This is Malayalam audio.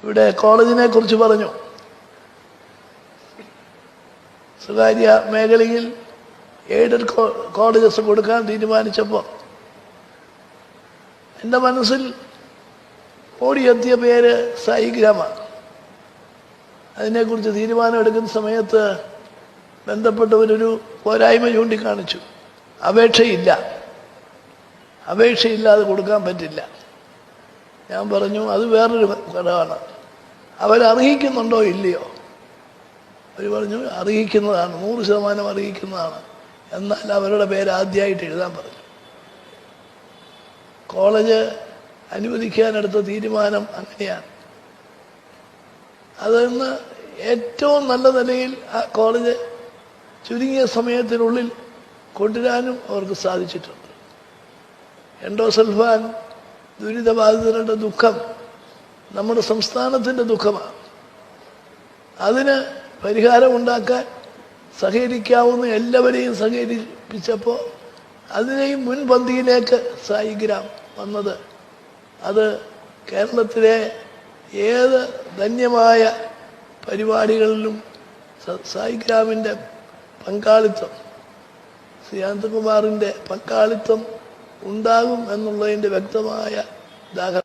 ഇവിടെ കോളേജിനെ കുറിച്ച് പറഞ്ഞു. സ്വകാര്യ മേഖലയിൽ എയ്ഡഡ് കോളേജസ് കൊടുക്കാൻ തീരുമാനിച്ചപ്പോൾ എൻ്റെ മനസ്സിൽ ഓടിയെത്തിയ പേര് സായിഗ്രാമാണ്. അതിനെക്കുറിച്ച് തീരുമാനമെടുക്കുന്ന സമയത്ത് ബന്ധപ്പെട്ടവരൊരു പോരായ്മ ചൂണ്ടിക്കാണിച്ചു. അപേക്ഷയില്ലാതെ കൊടുക്കാൻ പറ്റില്ല. ഞാൻ പറഞ്ഞു അത് വേറൊരു ഘടകമാണ്. അവരർഹിക്കുന്നുണ്ടോ ഇല്ലയോ? അവർ പറഞ്ഞു അർഹിക്കുന്നതാണ്, 100% അർഹിക്കുന്നതാണ്. എന്നാൽ അവരുടെ പേര് ആദ്യമായിട്ട് എഴുതാൻ പറഞ്ഞു. കോളേജ് അനുവദിക്കാനെടുത്ത തീരുമാനം അങ്ങനെയാണ്. അതിന്ന് ഏറ്റവും നല്ല നിലയിൽ ആ കോളേജ് ചുരുങ്ങിയ സമയത്തിനുള്ളിൽ കൊണ്ടുവരാനും അവർക്ക് സാധിച്ചിട്ടുണ്ട്. എൻഡോസൾഫാൻ ദുരിതബാധിതരുടെ ദുഃഖം നമ്മുടെ സംസ്ഥാനത്തിൻ്റെ ദുഃഖമാണ്. അതിന് പരിഹാരമുണ്ടാക്കാൻ സഹകരിക്കാവുന്ന എല്ലാവരെയും സഹകരിപ്പിച്ചപ്പോൾ അതിനെയും മുൻപന്തിയിലേക്ക് സായിഗ്രാം വന്നത്, അത് കേരളത്തിലെ ഏത് ധന്യമായ പരിപാടികളിലും സായിഗ്രാമിൻ്റെ പങ്കാളിത്തം, ശ്രീ അനന്തകുമാറിൻ്റെ പങ്കാളിത്തം ഉണ്ടാകും എന്നുള്ളതിൻ്റെ വ്യക്തമായ ഉദാഹരണം.